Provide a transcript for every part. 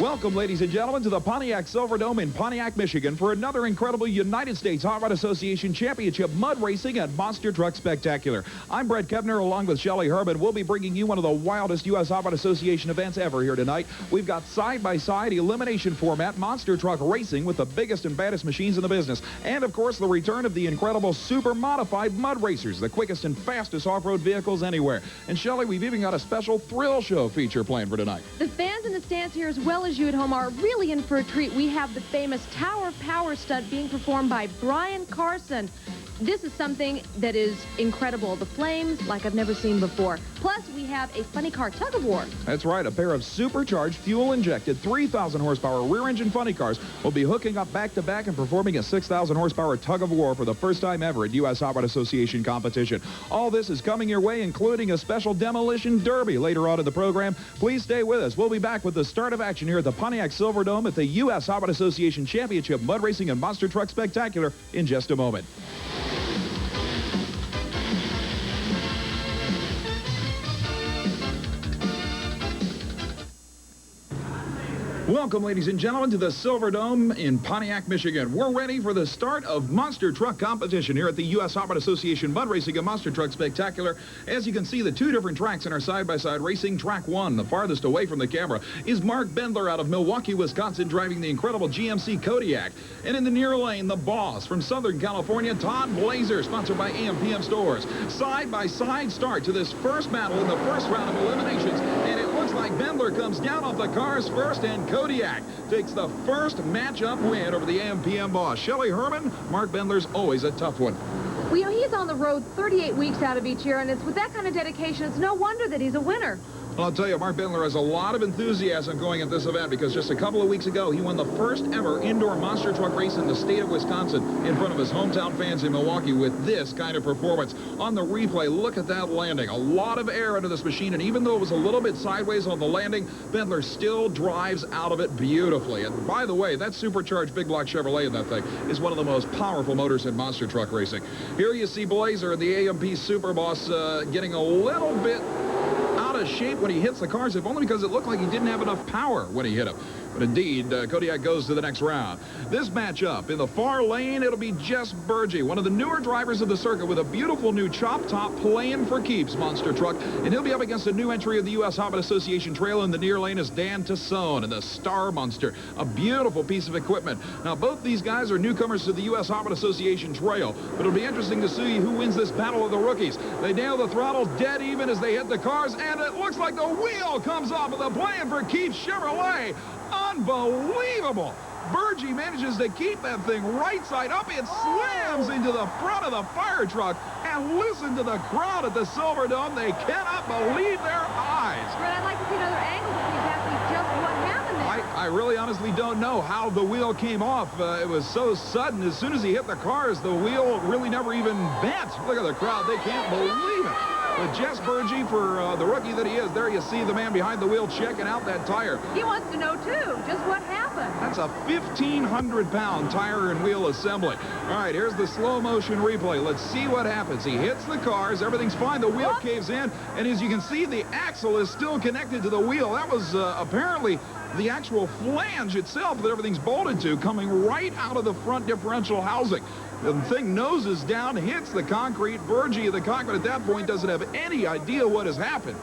Welcome, ladies and gentlemen, to the Pontiac Silverdome in Pontiac, Michigan for another incredible United States Hot Rod Association Championship Mud Racing and Monster Truck Spectacular. I'm Brett Kepner along with Shelley Herman. We'll be bringing you one of the wildest U.S. Hot Rod Association events ever here tonight. We've got side-by-side elimination format monster truck racing with the biggest and baddest machines in the business. And, of course, the return of the incredible super modified mud racers, the quickest and fastest off-road vehicles anywhere. And, Shelley, we've even got a special thrill show feature planned for tonight. The fans in the stands here, as well as you at home, are really in for a treat. We have the famous Tower of Power stunt being performed by Brian Carson. This is something that is incredible. The flames like I've never seen before. Plus, we have a funny car tug-of-war. That's right. A pair of supercharged, fuel-injected, 3,000 horsepower rear-engine funny cars will be hooking up back-to-back and performing a 6,000 horsepower tug-of-war for the first time ever at U.S. Hot Rod Association competition. All this is coming your way, including a special demolition derby later on in the program. Please stay with us. We'll be back with the start of action here at the Pontiac Silverdome at the U.S. Hot Rod Association Championship Mud Racing and Monster Truck Spectacular in just a moment. Welcome, ladies and gentlemen, to the Silverdome in Pontiac, Michigan. We're ready for the start of monster truck competition here at the U.S. Hot Rod Association Mud Racing and Monster Truck Spectacular. As you can see, the two different tracks in our side-by-side racing. Track one, the farthest away from the camera, is Mark Bendler out of Milwaukee, Wisconsin, driving the incredible GMC Kodiak. And in the near lane, the boss from Southern California, Todd Blazer, sponsored by AM/PM Stores. Side-by-side start to this first battle in the first round of eliminations. And it looks like Bendler comes down off the cars first, and Kodiak takes the first matchup win over the AM/PM boss. Shelley Herman, Mark Bendler's always a tough one. Well, you know, he's on the road 38 weeks out of each year, and it's with that kind of dedication, it's no wonder that he's a winner. Well, I'll tell you, Mark Bendler has a lot of enthusiasm going at this event because just a couple of weeks ago, he won the first ever indoor monster truck race in the state of Wisconsin in front of his hometown fans in Milwaukee with this kind of performance. On the replay, look at that landing. A lot of air under this machine, and even though it was a little bit sideways on the landing, Bendler still drives out of it beautifully. And by the way, that supercharged big block Chevrolet in that thing is one of the most powerful motors in monster truck racing. Here you see Blazer and the AMP Superboss getting a little bit out of shape when he hits the cars, if only because it looked like he didn't have enough power when he hit him. But indeed, Kodiak goes to the next round. This matchup, in the far lane, it'll be Jess Burgee, one of the newer drivers of the circuit with a beautiful new chop top playing for keeps monster truck. And he'll be up against a new entry of the U.S. Hot Rod Association trail. In the near lane is Dan Tassone and the Star Monster, a beautiful piece of equipment. Now, both these guys are newcomers to the U.S. Hot Rod Association trail, but it'll be interesting to see who wins this battle of the rookies. They nail the throttle dead even as they hit the cars, and it looks like the wheel comes off of the playing for keeps Chevrolet. Unbelievable! Burgee manages to keep that thing right side up. It slams into the front of the fire truck. And listen to the crowd at the Silverdome. They cannot believe their eyes. Brett, I'd like to see another angle to see exactly just what happened there. I really honestly don't know how the wheel came off. It was so sudden. As soon as he hit the cars, the wheel really never even bent. Look at the crowd. They can't believe it. But Jess Burgee, for the rookie that he is, there you see the man behind the wheel checking out that tire. He wants to know, too, just what happened. That's a 1,500-pound tire and wheel assembly. All right, here's the slow-motion replay. Let's see what happens. He hits the cars. Everything's fine. The wheel caves in. And as you can see, the axle is still connected to the wheel. That was apparently the actual flange itself that everything's bolted to coming right out of the front differential housing. The thing noses down, hits the concrete. Burgee of the cockpit at that point doesn't have any idea what has happened.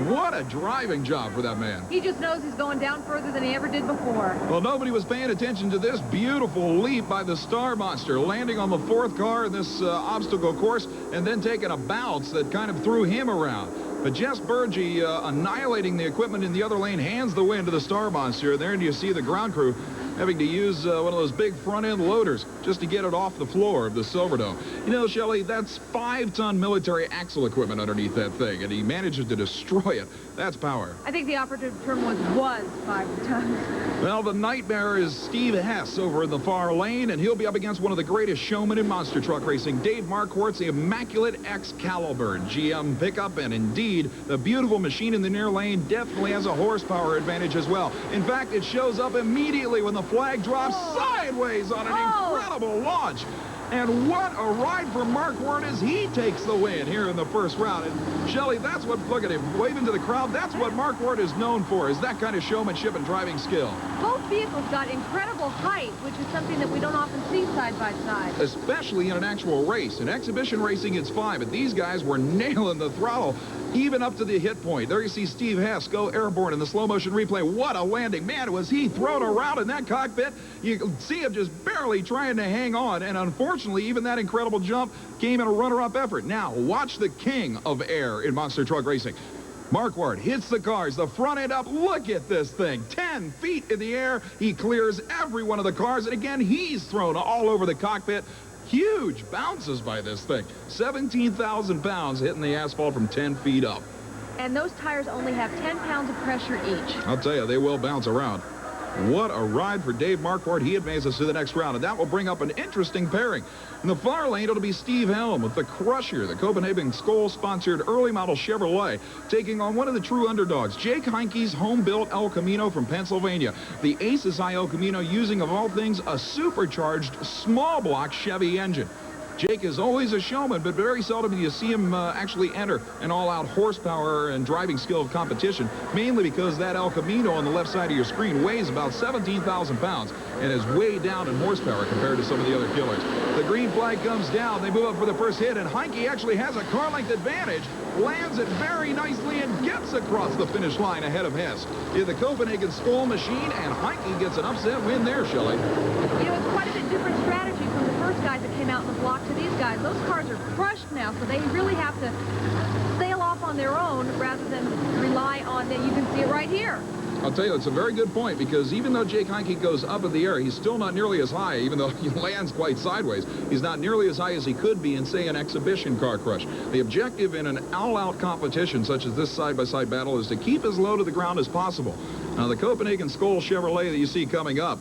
What a driving job for that man. He just knows he's going down further than he ever did before. Well, nobody was paying attention to this beautiful leap by the Star Monster, landing on the fourth car in this obstacle course and then taking a bounce that kind of threw him around. But Jess Burgee, annihilating the equipment in the other lane, hands the win to the Star Monster. There you see the ground crew having to use one of those big front-end loaders just to get it off the floor of the Silverdome. You know, Shelley, that's 5-ton military axle equipment underneath that thing, and he manages to destroy it. That's power. I think the operative term was 5 tons. Well, the nightmare is Steve Hess over in the far lane, and he'll be up against one of the greatest showmen in monster truck racing, Dave Marquardt's the immaculate Excalibur GM pickup, and indeed, the beautiful machine in the near lane definitely has a horsepower advantage as well. In fact, it shows up immediately when the flag drops sideways on an incredible launch. And what a ride for Mark Ward as he takes the win here in the first round. And Shelley, that's what, look at him, waving to the crowd, that's what Mark Ward is known for, is that kind of showmanship and driving skill. Both vehicles got incredible height, which is something that we don't often see side by side. Especially in an actual race. In exhibition racing, it's fine, but these guys were nailing the throttle, even up to the hit point. There you see Steve Hess go airborne in the slow motion replay. What a landing. Man, was he thrown around in that cockpit. You can see him just barely trying to hang on, and unfortunately, even that incredible jump came in a runner-up effort. Now, watch the king of air in monster truck racing. Mark Ward hits the cars, the front end up. Look at this thing, 10 feet in the air. He clears every one of the cars, and again, he's thrown all over the cockpit. Huge bounces by this thing. 17,000 pounds hitting the asphalt from 10 feet up. And those tires only have 10 pounds of pressure each. I'll tell you, they will bounce around. What a ride for Dave Marquardt. He advances to the next round, and that will bring up an interesting pairing. In the far lane, it'll be Steve Helm with the Crusher, the Copenhagen Skoal-sponsored early model Chevrolet, taking on one of the true underdogs, Jake Heinke's home-built El Camino from Pennsylvania. The Aces High El Camino using, of all things, a supercharged small-block Chevy engine. Jake is always a showman, but very seldom do you see him actually enter an all-out horsepower and driving skill competition, mainly because that El Camino on the left side of your screen weighs about 17,000 pounds and is way down in horsepower compared to some of the other killers. The green flag comes down. They move up for the first hit, and Heinke actually has a car length advantage, lands it very nicely, and gets across the finish line ahead of Hess in the Copenhagen Skoal machine, and Heinke gets an upset win there, Shelley. You know, it's quite a bit different strategy from the first guys that came out in the block to these guys. Those cars are crushed now, so they really have to sail off on their own rather than rely on that. You can see it right here. I'll tell you, it's a very good point, because even though Jake Heinke goes up in the air, he's still not nearly as high, even though he lands quite sideways. He's not nearly as high as he could be in, say, an exhibition car crush. The objective in an all-out competition such as this side-by-side battle is to keep as low to the ground as possible. Now, the Copenhagen Skoal Chevrolet that you see coming up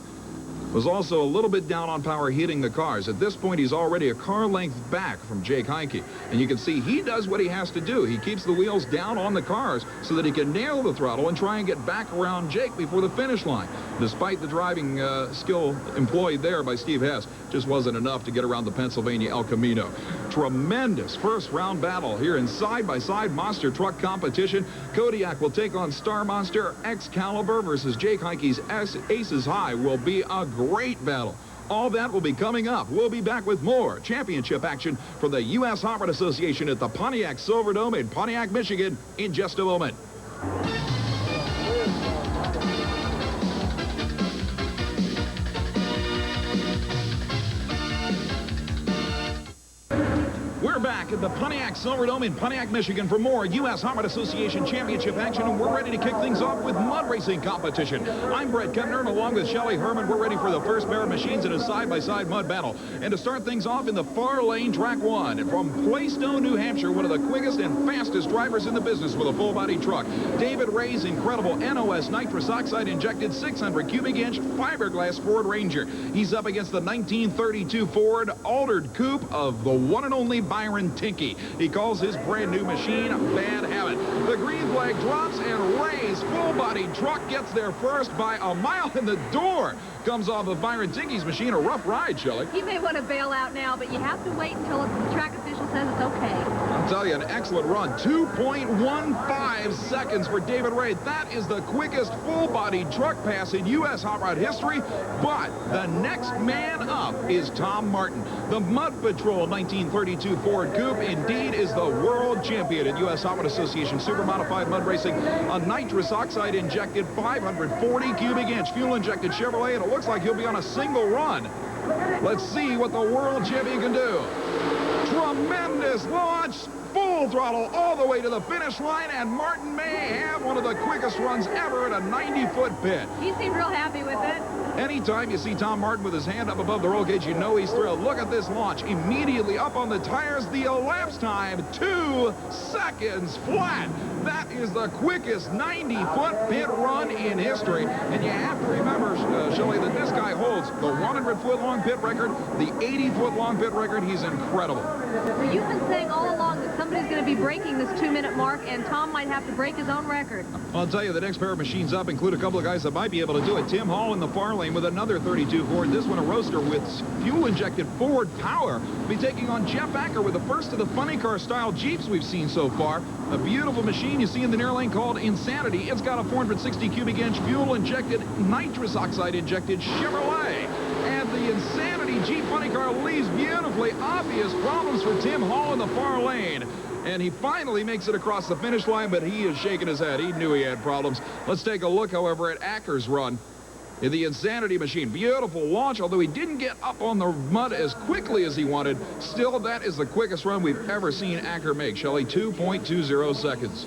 was also a little bit down on power hitting the cars. At this point, he's already a car length back from Jake Heinke. And you can see he does what he has to do. He keeps the wheels down on the cars so that he can nail the throttle and try and get back around Jake before the finish line. Despite the driving skill employed there by Steve Hess, just wasn't enough to get around the Pennsylvania El Camino. Tremendous first round battle here in side-by-side monster truck competition. Kodiak will take on Star Monster. Excalibur versus Jake Heinke's Aces High will be a great battle. All that will be coming up. We'll be back with more championship action from the U.S. Hot Rod Association at the Pontiac Silverdome in Pontiac, Michigan in just a moment. We're back at the Pontiac Silverdome in Pontiac, Michigan for more U.S. Hot Rod Association Championship action, and we're ready to kick things off with mud racing competition. I'm Brett Kempner, and along with Shelley Herman, we're ready for the first pair of machines in a side-by-side mud battle. And to start things off in the far lane, track one, from Playstone, New Hampshire, one of the quickest and fastest drivers in the business with a full-body truck. David Ray's incredible NOS nitrous oxide injected 600 cubic inch fiberglass Ford Ranger. He's up against the 1932 Ford altered coupe of the one and only Byron Tinky. He calls his brand new machine Bad Habit. The green flag drops, and Ray's full-body truck gets there first by a mile, in the door comes off of Byron Tinky's machine. A rough ride, Shelley. He may want to bail out now, but you have to wait until the track official says it's okay. I'll tell you, an excellent run. 2.15 seconds for David Ray. That is the quickest full-body truck pass in U.S. Hot Rod history. But the next man up is Tom Martin. The Mud Patrol 1932 Ford Coupe indeed is the world champion in U.S. Hot Rod Association Super Modified Mud Racing. A nitrous oxide injected 540 cubic inch fuel injected Chevrolet, and it looks like he'll be on a single run. Let's see what the world champion can do. Tremendous launch, full throttle all the way to the finish line, and Martin may have one of the quickest runs ever at a 90-foot pit. He seemed real happy with it. Anytime you see Tom Martin with his hand up above the roll cage, you know he's thrilled. Look at this launch. Immediately up on the tires, the elapsed time, 2 seconds flat. That is the quickest 90-foot pit run in history. And you have to remember, Shelley, that this guy holds the 100-foot long pit record, the 80-foot long pit record. He's incredible. Well, you've been saying all along that somebody's going to be breaking this 2-minute mark, and Tom might have to break his own record. Well, I'll tell you, the next pair of machines up include a couple of guys that might be able to do it. Tim Hall in the far lane with another 32 Ford. This one a roadster with fuel-injected Ford power. Will be taking on Jeff Acker with the first of the funny car-style Jeeps we've seen so far. A beautiful machine you see in the near lane called Insanity. It's got a 460 cubic inch fuel-injected, nitrous oxide-injected Chevrolet. And the Insanity Jeep funny car leaves beautifully. Obvious problems for Tim Hall in the far lane. And he finally makes it across the finish line, but he is shaking his head. He knew he had problems. Let's take a look, however, at Acker's run in the Insanity machine. Beautiful launch, although he didn't get up on the mud as quickly as he wanted. Still, that is the quickest run we've ever seen Acker make. Shelley, 2.20 seconds.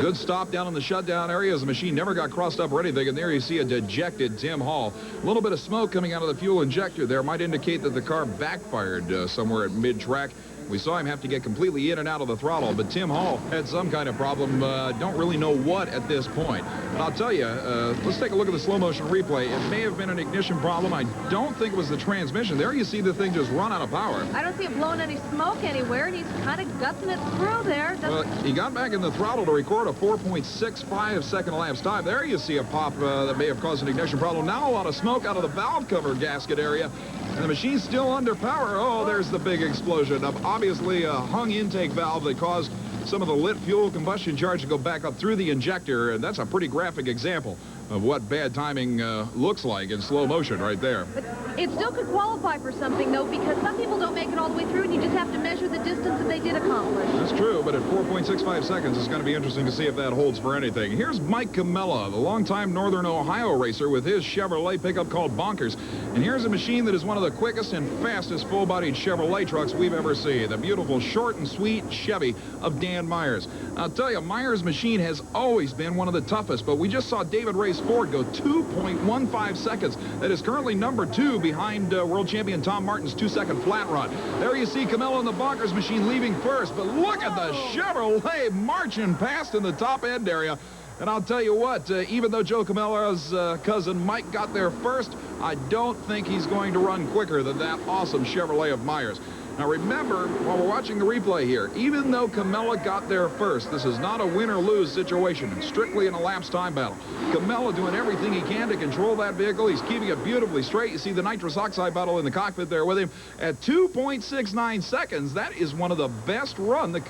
Good stop down in the shutdown area as the machine never got crossed up or anything. And there you see a dejected Tim Hall. A little bit of smoke coming out of the fuel injector there might indicate that the car backfired somewhere at mid-track. We saw him have to get completely in and out of the throttle, but Tim Hall had some kind of problem. Don't really know what at this point. But I'll tell you, let's take a look at the slow motion replay. It may have been an ignition problem. I don't think it was the transmission. There you see the thing just run out of power. I don't see it blowing any smoke anywhere, and he's kind of gutsing it through there. Well, he got back in the throttle to record a 4.65 second elapsed time. There you see a pop that may have caused an ignition problem. Now a lot of smoke out of the valve cover gasket area. And the machine's still under power. Oh, there's the big explosion. Obviously, a hung intake valve that caused some of the lit fuel combustion charge to go back up through the injector. And that's a pretty graphic example of what bad timing looks like in slow motion right there. But it still could qualify for something, though, because some people don't make it all the way through, and you just have to measure the distance that they did accomplish. That's true, but at 4.65 seconds, it's going to be interesting to see if that holds for anything. Here's Mike Camella, the longtime Northern Ohio racer with his Chevrolet pickup called Bonkers. And here's a machine that is one of the quickest and fastest full-bodied Chevrolet trucks we've ever seen. The beautiful short and sweet Chevy of Dan Myers. I'll tell you, Myers' machine has always been one of the toughest, but we just saw David Ray's Ford go 2.15 seconds. That is currently number 2 behind world champion Tom Martin's 2-second flat run. There you see Camilla in the Bonkers machine leaving first, but look at the Chevrolet marching past in the top end area. And I'll tell you what, even though Joe Camella's cousin Mike got there first, I don't think he's going to run quicker than that awesome Chevrolet of Myers. Now remember, while we're watching the replay here, even though Camella got there first, this is not a win or lose situation. It's strictly an elapsed time battle. Camella doing everything he can to control that vehicle. He's keeping it beautifully straight. You see the nitrous oxide battle in the cockpit there with him. At 2.69 seconds, that is one of the best runs that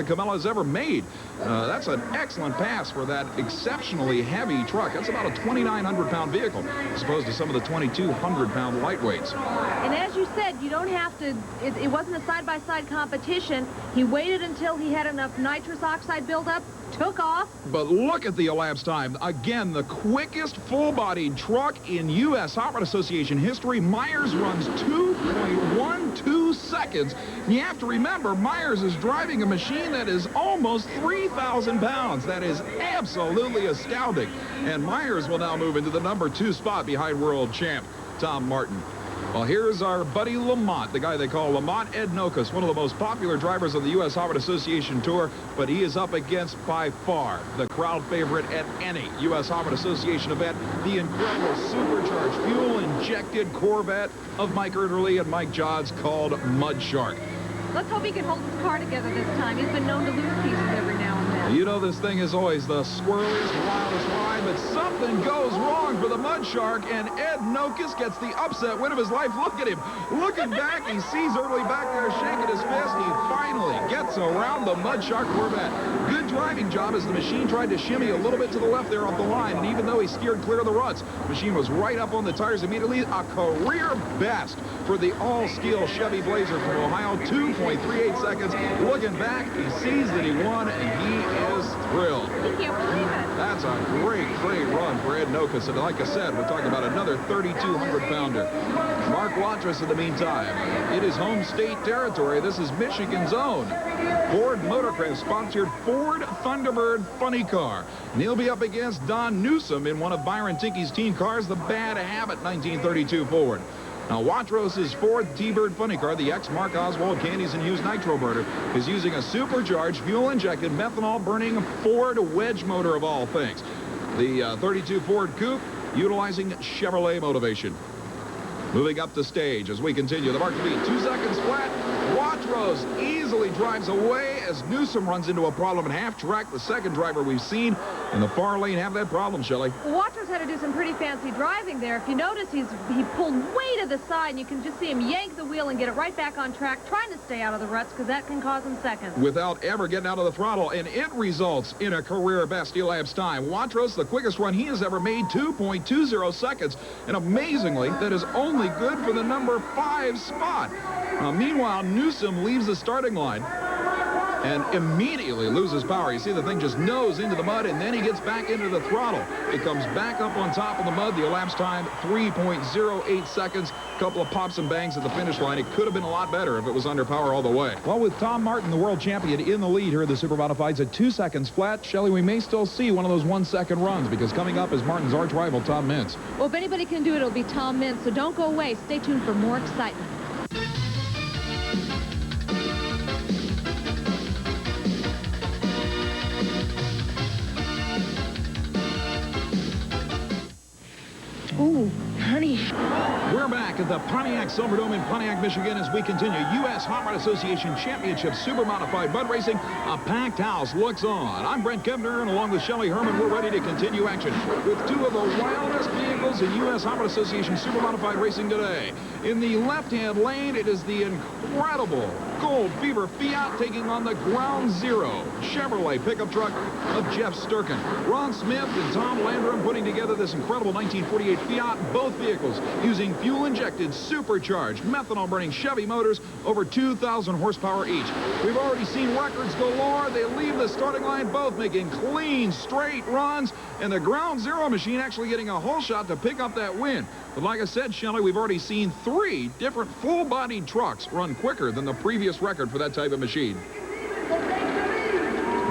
Camella has ever made. That's an excellent pass for that exceptionally heavy truck. That's about a 2,900-pound vehicle, as opposed to some of the 2,200-pound lightweights. And as you said, you don't have to... It wasn't a side-by-side competition. He waited until he had enough nitrous oxide buildup, took off. But look at the elapsed time. Again, the quickest full-bodied truck in U.S. Hot Rod Association history. Myers runs 2.12 seconds. And you have to remember, Myers is driving a machine that is almost 3,000 pounds. That is absolutely astounding. And Myers will now move into the number 2 spot behind world champ Tom Martin. Well, here's our buddy Lamont, the guy they call Lamont Ed Nokus, one of the most popular drivers on the U.S. Hot Rod Association Tour, but he is up against, by far, the crowd favorite at any U.S. Hot Rod Association event, the incredible supercharged, fuel-injected Corvette of Mike Erdely and Mike Johns called Mud Shark. Let's hope he can hold his car together this time. He's been known to lose pieces every now and then. You know this thing is always the squirreliest, wildest ride, but something goes wrong for the Mud Shark, and Ed Nokus gets the upset win of his life. Look at him. Looking back, he sees Erdely back there shaking his fist. He finally gets around the Mud Shark Corvette. Good driving job as the machine tried to shimmy a little bit to the left there off the line, and even though he steered clear of the ruts, the machine was right up on the tires immediately. A career best for the all-steel Chevy Blazer from Ohio, 2.38 seconds. Looking back, he sees that he won, and he is thrilled. He can't believe it. That's a great, great run for Ed Nokus. And like I said, we're talking about another 3,200-pounder. Mark Watrous in the meantime. It is home state territory. This is Michigan's own Ford Motorcraft-sponsored Ford Thunderbird funny car. And he'll be up against Don Newsom in one of Byron Tinkey's teen cars, the Bad Habit 1932 Ford. Now, Watrous' Ford T-Bird funny car, the ex-Mark Oswald Candies and Hughes nitro burner, is using a supercharged, fuel-injected, methanol-burning Ford wedge motor of all things. The 32 Ford Coupe utilizing Chevrolet motivation. Moving up the stage as we continue. The mark to beat, 2 seconds flat. Watrous easily drives away as Newsom runs into a problem in half track. The second driver we've seen in the far lane have that problem, Shelley. Watrous had to do some pretty fancy driving there. If you notice, he pulled way to the side, and you can just see him yank the wheel and get it right back on track, trying to stay out of the ruts, because that can cause him seconds. Without ever getting out of the throttle, and it results in a career best elapsed time. Watrous, the quickest run he has ever made, 2.20 seconds. And amazingly, that is only good for the number 5 spot. Meanwhile, Newsom leaves the starting line and immediately loses power. You see the thing just nose into the mud, and then he gets back into the throttle. It comes back up on top of the mud. The elapsed time, 3.08 seconds. A couple of pops and bangs at the finish line. It could have been a lot better if it was under power all the way. Well, with Tom Martin, the world champion, in the lead here at the Super Modifieds at 2 seconds flat, Shelley, we may still see one of those 1 second runs, because coming up is Martin's arch rival, Tom Mintz. Well, if anybody can do it, it'll be Tom Mintz, so don't go away. Stay tuned for more excitement. Ooh, honey. We're back at the Pontiac Silverdome in Pontiac, Michigan, as we continue U.S. Hot Rod Association Championship Super Modified Mud Racing. A packed house looks on. I'm Brent Kempner, and along with Shelley Herman, we're ready to continue action with 2 of the wildest vehicles in U.S. Hot Rod Association Super Modified Racing today. In the left-hand lane, it is the incredible Gold Fever Fiat taking on the Ground Zero Chevrolet pickup truck of Jeff Sturken. Ron Smith and Tom Landrum putting together this incredible 1948 Fiat, both vehicles using fuel-injected, supercharged, methanol-burning Chevy motors, over 2,000 horsepower each. We've already seen records galore. They leave the starting line both making clean, straight runs, and the Ground Zero machine actually getting a whole shot to pick up that win. But like I said, Shelley, we've already seen 3 different full-bodied trucks run quicker than the previous record for that type of machine.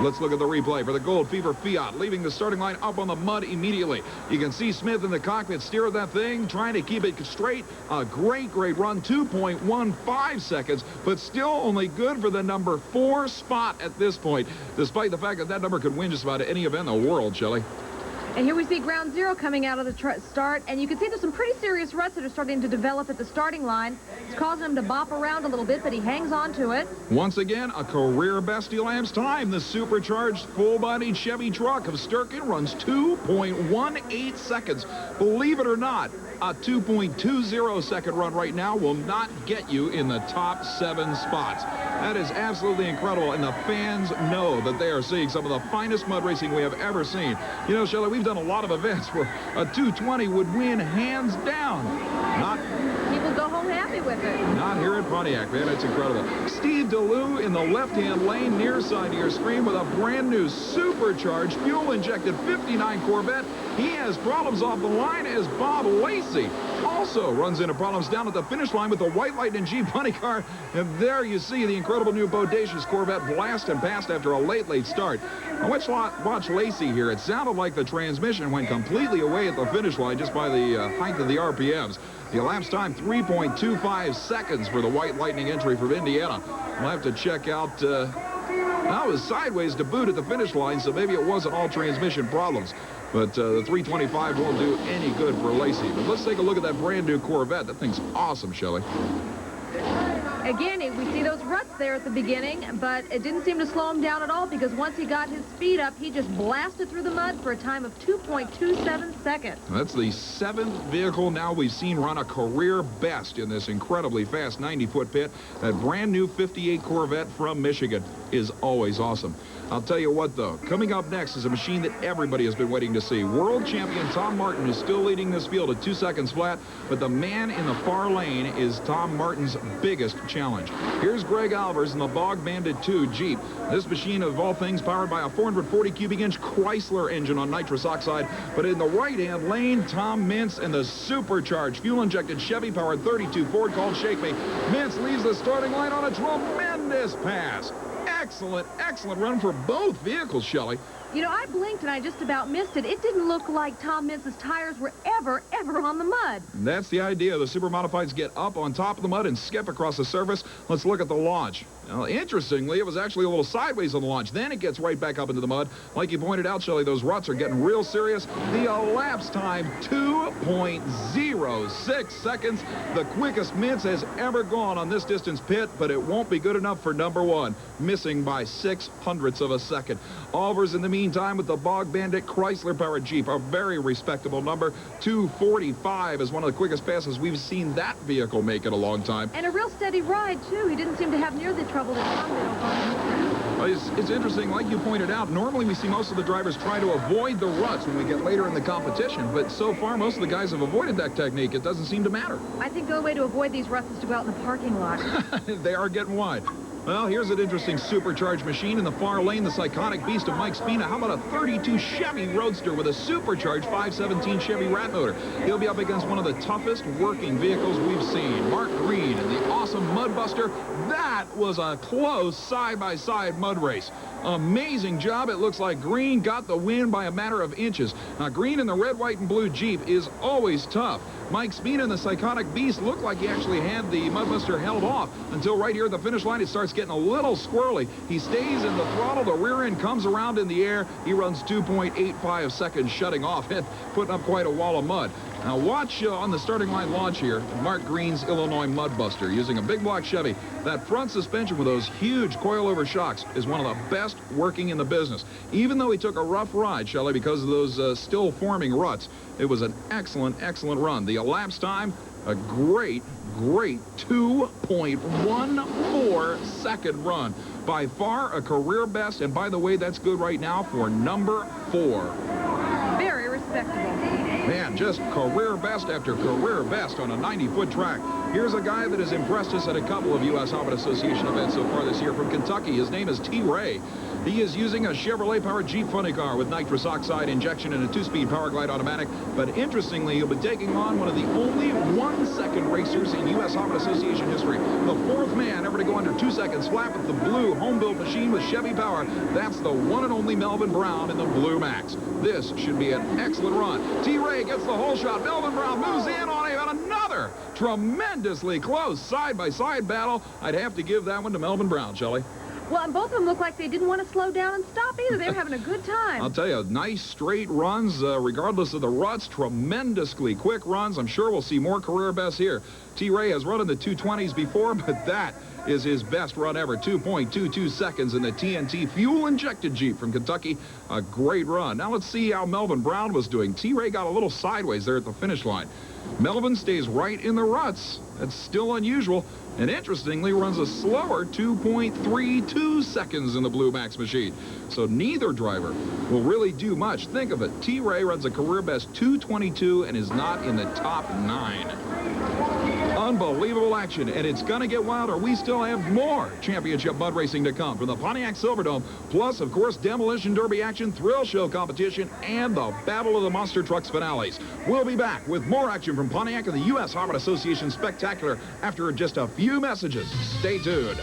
Let's look at the replay for the Gold Fever Fiat, leaving the starting line up on the mud immediately. You can see Smith in the cockpit steer that thing, trying to keep it straight. A great run, 2.15 seconds, but still only good for the number 4 spot at this point, despite the fact that that number could win just about any event in the world, Shelley. And here we see Ground Zero coming out of the start, and you can see there's some pretty serious ruts that are starting to develop at the starting line. It's causing him to bop around a little bit, but he hangs on to it. Once again, a career best elapsed time. The supercharged full-bodied Chevy truck of Sturken runs 2.18 seconds. Believe it or not, a 2.20 second run right now will not get you in the top 7 spots. That is absolutely incredible, and the fans know that they are seeing some of the finest mud racing we have ever seen. You know, Shelley, we've done a lot of events where a 220 would win hands down. People go home happy with it. Not here at Pontiac, man. It's incredible. Steve DeLue in the left-hand lane near side of your screen with a brand new supercharged, fuel-injected 59 Corvette. He has problems off the line as Bob Lacey also runs into problems down at the finish line with the White Lightning Jeep Money Car. And there you see the incredible new bodacious Corvette blasting past after a late start. Now, watch Lacey here. It sounded like the transmission went completely away at the finish line just by the height of the RPMs. The elapsed time, 3.25 seconds for the White Lightning entry from Indiana. We'll have to check out... That was sideways to boot at the finish line, so maybe it wasn't all transmission problems. But the 325 won't do any good for Lacey. But let's take a look at that brand new Corvette. That thing's awesome, Shelley. Again, we see those ruts there at the beginning, but it didn't seem to slow him down at all, because once he got his speed up, he just blasted through the mud for a time of 2.27 seconds. That's the 7th vehicle now we've seen run a career best in this incredibly fast 90-foot pit. That brand new 58 Corvette from Michigan is always awesome. I'll tell you what, though, coming up next is a machine that everybody has been waiting to see. World champion Tom Martin is still leading this field at 2 seconds flat, but the man in the far lane is Tom Martin's biggest challenge. Here's Greg Alvers in the Bog Bandit 2 Jeep. This machine, of all things, powered by a 440 cubic inch Chrysler engine on nitrous oxide. But in the right-hand lane, Tom Mintz and the supercharged, fuel-injected Chevy-powered 32 Ford called Shake Me. Mintz leaves the starting line on a tremendous pass. excellent, excellent run for both vehicles, Shelley. You know, I blinked and I just about missed it. It didn't look like Tom Mintz's tires were ever on the mud. And that's the idea. The super modifieds get up on top of the mud and skip across the surface. Let's look at the launch. Now, interestingly, it was actually a little sideways on the launch. Then it gets right back up into the mud. Like you pointed out, Shelley, those ruts are getting real serious. The elapsed time, 2.06 seconds. The quickest Mintz has ever gone on this distance pit, but it won't be good enough for number one, missing by 0.06 of a second. Olvers, in the meantime, with the Bog Bandit Chrysler-powered Jeep, a very respectable number. 2:45 is one of the quickest passes we've seen that vehicle make in a long time. And a real steady ride, too. He didn't seem to have near the trouble that Tom did over. It's interesting, like you pointed out, normally we see most of the drivers try to avoid the ruts when we get later in the competition, but so far most of the guys have avoided that technique. It doesn't seem to matter. I think the only way to avoid these ruts is to go out in the parking lot. They are getting wide. Well, here's an interesting supercharged machine in the far lane, the psychotic beast of Mike Spina. How about a 32 Chevy Roadster with a supercharged 517 Chevy Rat motor? He'll be up against one of the toughest working vehicles we've seen. Mark Green and the awesome Mudbuster. That was a close side-by-side mud race. Amazing job. It looks like Green got the win by a matter of inches. Now, Green in the red, white, and blue Jeep is always tough. Mike Spina and the Psychotic Beast looked like he actually had the Mudbuster held off until right here at the finish line it starts getting a little squirrely. He stays in the throttle. The rear end comes around in the air. He runs 2.85 seconds shutting off and putting up quite a wall of mud. Now watch on the starting line launch here, Mark Green's Illinois Mudbuster using a big block Chevy. That front suspension with those huge coilover shocks is one of the best working in the business. Even though he took a rough ride, Shelley, because of those still forming ruts, it was an excellent, excellent run. The elapsed time, a great 2.14 second run. By far a career best, and by the way, that's good right now for number 4. Very respectable. Man, just career best after career best on a 90-foot track. Here's a guy that has impressed us at a couple of U.S. Hobbit Association events so far this year from Kentucky. His name is T-Ray. He is using a Chevrolet-powered Jeep funny car with nitrous oxide injection and a 2-speed Power Glide automatic. But interestingly, he'll be taking on one of the only 1-second racers in U.S. Hobbit Association history. The 4th man ever to go under 2 seconds flat with the blue home-built machine with Chevy power. That's the one and only Melvin Brown in the Blue Max. This should be an excellent run. T-Ray gets the whole shot. Melvin Brown moves in on him, and another tremendously close side-by-side battle. I'd have to give that one to Melvin Brown, Shelley. Well, and both of them look like they didn't want to slow down and stop either. They were having a good time. I'll tell you, nice straight runs, regardless of the ruts, tremendously quick runs. I'm sure we'll see more career bests here. T-Ray has run in the 220s before, but that is his best run ever. 2.22 seconds in the TNT fuel-injected Jeep from Kentucky. A great run. Now let's see how Melvin Brown was doing. T-Ray got a little sideways there at the finish line. Melvin stays right in the ruts. That's still unusual. And interestingly, runs a slower 2.32 seconds in the Blue Max machine. So neither driver will really do much. Think of it. T-Ray runs a career best 2:22 and is not in the top 9. Unbelievable action, and it's going to get wilder. We still have more championship mud racing to come from the Pontiac Silverdome, plus, of course, Demolition Derby action, thrill show competition, and the Battle of the Monster Trucks finales. We'll be back with more action from Pontiac and the U.S. Hobbit Association Spectacular after just a few messages. Stay tuned.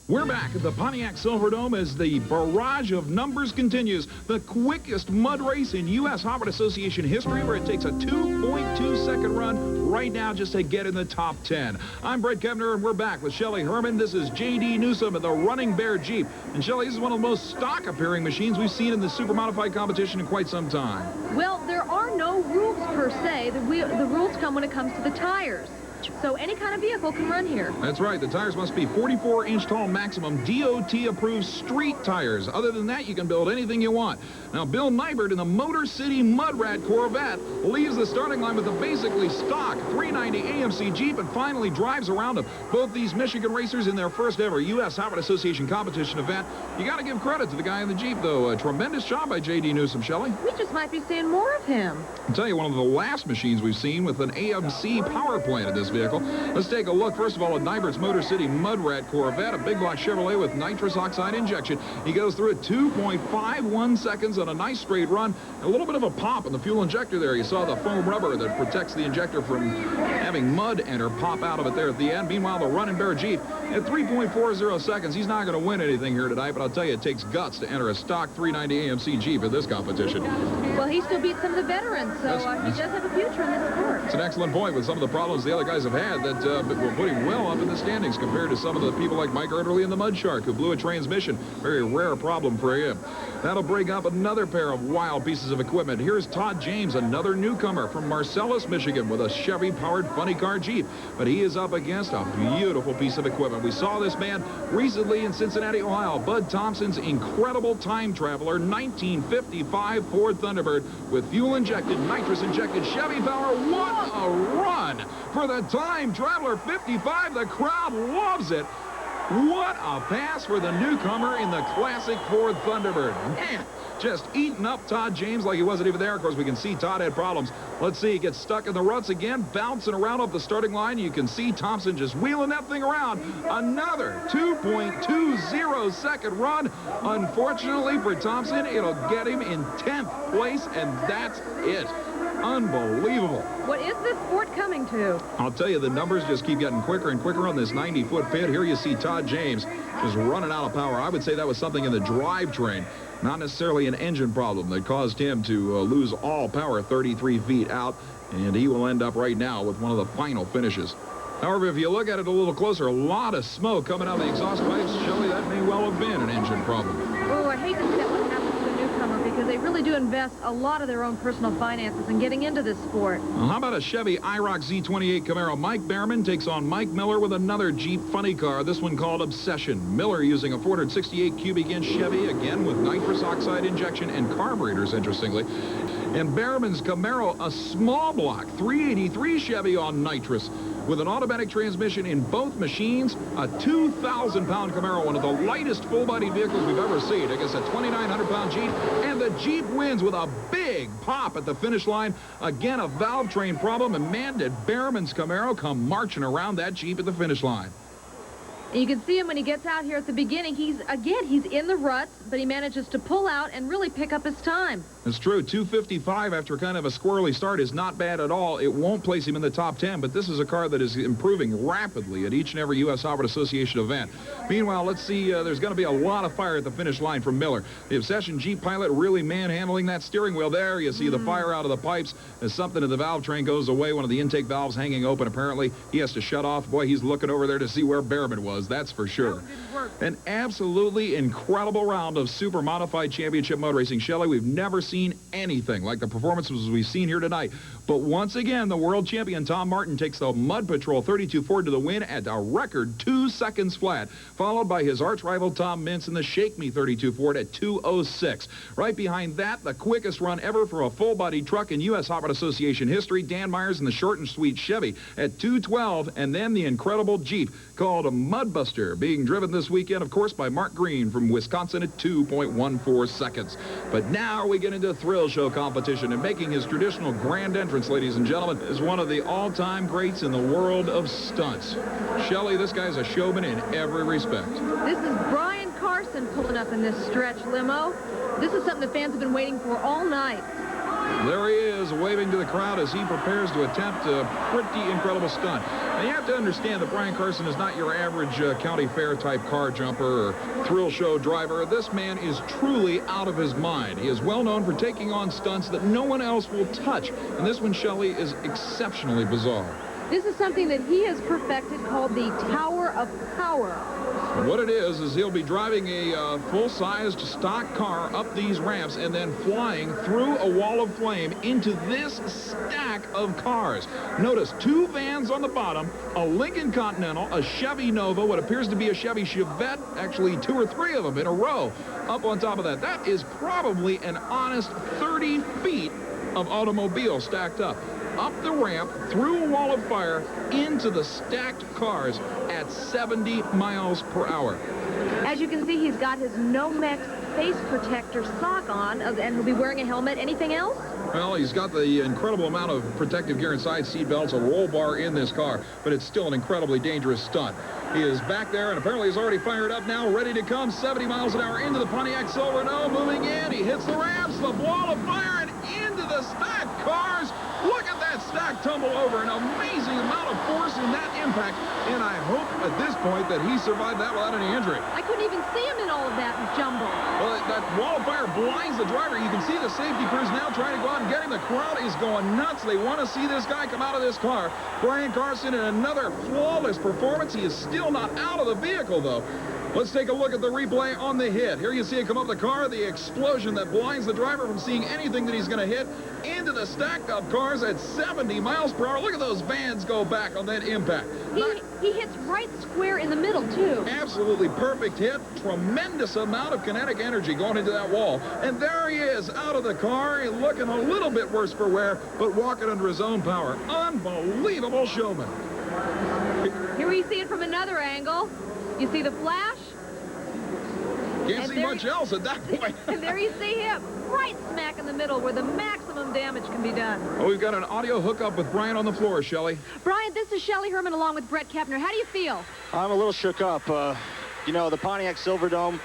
We're back at the Pontiac Silverdome as the barrage of numbers continues. The quickest mud race in U.S. Hobbit Association history, where it takes a 2.2 second run right now just to get in the top 10. I'm Brett Kepner, and we're back with Shelley Herman. This is J.D. Newsom and the Running Bear Jeep. And Shelley, this is one of the most stock-appearing machines we've seen in the super modified competition in quite some time. Well, there are no rules per se. The rules come when it comes to the tires. So any kind of vehicle can run here. That's right. The tires must be 44-inch tall maximum DOT-approved street tires. Other than that, you can build anything you want. Now, Bill Nybert in the Motor City Mud Rat Corvette leaves the starting line with a basically stock 390 AMC Jeep and finally drives around him. Both these Michigan racers in their first ever U.S. Hobbit Association competition event. You got to give credit to the guy in the Jeep, though. A tremendous job by J.D. Newsom, Shelley. We just might be seeing more of him. I'll tell you, one of the last machines we've seen with an AMC power plant at this vehicle. Let's take a look, first of all, at Nybert's Motor City Mud Rat Corvette, a big block Chevrolet with nitrous oxide injection. He goes through at 2.51 seconds on a nice straight run. A little bit of a pop in the fuel injector there. You saw the foam rubber that protects the injector from having mud enter pop out of it there at the end. Meanwhile, the Run and Bear Jeep at 3.40 seconds. He's not going to win anything here tonight, but I'll tell you, it takes guts to enter a stock 390 AMC Jeep in this competition. Well, he still beat some of the veterans, so he does have a future in this sport. It's an excellent point with some of the problems the other guys have had that will put him well up in the standings compared to some of the people like Mike Erderly and the Mud Shark, who blew a transmission. Very rare problem for him. That'll bring up another pair of wild pieces of equipment. Here's Todd James, another newcomer from Marcellus, Michigan, with a Chevy-powered funny car Jeep. But he is up against a beautiful piece of equipment. We saw this man recently in Cincinnati, Ohio. Bud Thompson's incredible time traveler, 1955 Ford Thunderbird with fuel-injected, nitrous-injected Chevy power. What a run for the time traveler 55. The crowd loves it. What a pass for the newcomer in the classic Ford Thunderbird. Man, just eating up Todd James like he wasn't even there. Of course, we can see Todd had problems. Let's see, he gets stuck in the ruts again, bouncing around off the starting line. You can see Thompson just wheeling that thing around. Another 2.20 second run. Unfortunately for Thompson, it'll get him in 10th place, and that's it. Unbelievable. What is this sport coming to? I'll tell you, the numbers just keep getting quicker and quicker on this 90-foot pit. Here you see Todd James just running out of power. I would say that was something in the drivetrain, not necessarily an engine problem that caused him to lose all power 33 feet out, and he will end up right now with one of the final finishes. However, if you look at it a little closer, a lot of smoke coming out of the exhaust pipes. Shelley, that may well have been an engine problem. Oh, I hate to see what happens to the newcomer because they really do invest a lot of their own personal finances in getting into this sport. Well, how about a Chevy IROC Z28 Camaro? Mike Behrman takes on Mike Miller with another Jeep funny car, this one called Obsession. Miller using a 468 cubic inch Chevy, again with nitrous oxide injection and carburetors, interestingly. And Behrman's Camaro, a small block 383 Chevy on nitrous with an automatic transmission in both machines. A 2,000-pound Camaro, one of the lightest full-body vehicles we've ever seen. I guess a 2,900-pound Jeep, and the Jeep wins with a big pop at the finish line. Again, a valve train problem, and man, did Behrman's Camaro come marching around that Jeep at the finish line. And you can see him when he gets out here at the beginning. He's in the ruts, but he manages to pull out and really pick up his time. It's true. 2:55 after kind of a squirrely start is not bad at all. It won't place him in the top 10, but this is a car that is improving rapidly at each and every U.S. Harvard Association event. Meanwhile, let's see, there's going to be a lot of fire at the finish line from Miller. The Obsession Jeep pilot really manhandling that steering wheel there. You see the fire out of the pipes as something in the valve train goes away. One of the intake valves hanging open, apparently. He has to shut off. Boy, he's looking over there to see where Behrman was. That's for sure. An absolutely incredible round of super modified championship motor racing. Shelley, we've never seen anything like the performances we've seen here tonight. But once again, the world champion Tom Martin takes the Mud Patrol 32 Ford to the win at a record 2 seconds flat, followed by his arch rival Tom Mintz in the Shake Me 32 Ford at 2:06. Right behind that, the quickest run ever for a full-body truck in U.S. Harvard Association history, Dan Myers in the short and sweet Chevy at 2:12, and then the incredible Jeep called a Mudbuster, being driven this weekend, of course, by Mark Green from Wisconsin at 2.14 seconds. But now we get into thrill show competition, and making his traditional grand entrance, ladies and gentlemen, is one of the all-time greats in the world of stunts. Shelley, this guy's a showman in every respect. This is Brian Carson pulling up in this stretch limo. This is something the fans have been waiting for all night. There he is, waving to the crowd as he prepares to attempt a pretty incredible stunt. And you have to understand that Brian Carson is not your average county fair type car jumper or thrill show driver. This man is truly out of his mind. He is well known for taking on stunts that no one else will touch. And this one, Shelley, is exceptionally bizarre. This is something that he has perfected called the Tower of Power. And what it is he'll be driving a full-sized stock car up these ramps and then flying through a wall of flame into this stack of cars. Notice 2 vans on the bottom, a Lincoln Continental, a Chevy Nova, what appears to be a Chevy Chevette, actually 2 or 3 of them in a row up on top of that. That is probably an honest 30 feet of automobile stacked up the ramp, through a wall of fire, into the stacked cars at 70 miles per hour. As you can see, he's got his Nomex face protector sock on, and he'll be wearing a helmet. Anything else? Well, he's got the incredible amount of protective gear inside, seat belts, a roll bar in this car, but it's still an incredibly dangerous stunt. He is back there, and apparently he's already fired up now, ready to come. 70 miles an hour into the Pontiac Silverdome, moving in. He hits the ramps, the wall of fire, and into the stacked cars. Look at that stack tumble over. An amazing amount of force in that impact, and I hope at this point that he survived that without any injury. I couldn't even see him in all of that jumble. Well, that wall of fire blinds the driver. You can see the safety crews now trying to go out and get him. The crowd is going nuts. They want to see this guy come out of this car. Brian Carson in another flawless performance. He is still not out of the vehicle, though. Let's take a look at the replay on the hit. Here you see it come up the car, the explosion that blinds the driver from seeing anything that he's going to hit into the stacked up cars at 70 miles per hour. Look at those vans go back on that impact. He hits right square in the middle, too. Absolutely perfect hit. Tremendous amount of kinetic energy going into that wall. And there he is out of the car and looking a little bit worse for wear, but walking under his own power. Unbelievable showman. Here we see it from another angle. You see the flash? Can't see much else at that point. And there you see him, right smack in the middle where the maximum damage can be done. Oh, we've got an audio hookup with Brian on the floor, Shelley. Brian, this is Shelley Herman along with Brett Kepner. How do you feel? I'm a little shook up. You know, the Pontiac Silverdome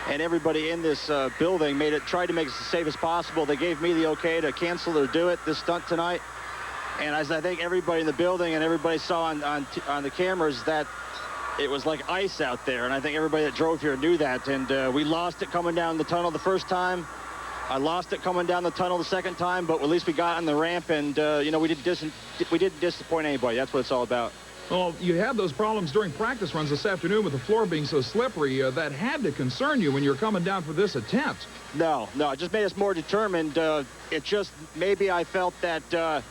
and everybody in this building tried to make it as safe as possible. They gave me the okay to cancel or do it, this stunt tonight. And as I think everybody in the building and everybody saw on the cameras, that it was like ice out there, and I think everybody that drove here knew that. And we lost it coming down the tunnel the first time. I lost it coming down the tunnel the second time, but at least we got on the ramp, and you know, we didn't disappoint anybody. That's what it's all about. Well, you had those problems during practice runs this afternoon with the floor being so slippery. That had to concern you when you're coming down for this attempt. No, it just made us more determined. It just, maybe I felt that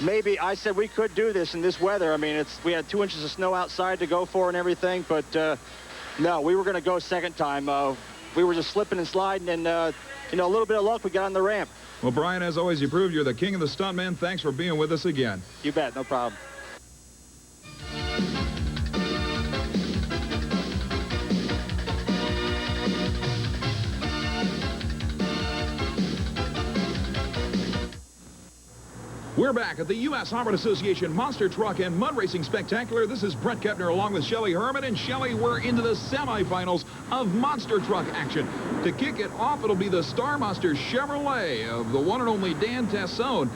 maybe I said we could do this in this weather. I mean, we had 2 inches of snow outside to go for and everything, but no, we were going to go second time. We were just slipping and sliding, and you know, a little bit of luck, we got on the ramp. Well, Brian, as always, you proved you're the king of the stuntmen. Thanks for being with us again. You bet, no problem. We're back at the U.S. Harvard Association Monster Truck and Mud Racing Spectacular. This is Brett Kepner along with Shelley Herman. And Shelley, we're into the semifinals of monster truck action. To kick it off, it'll be the Starmaster Chevrolet of the one and only Dan Tassone.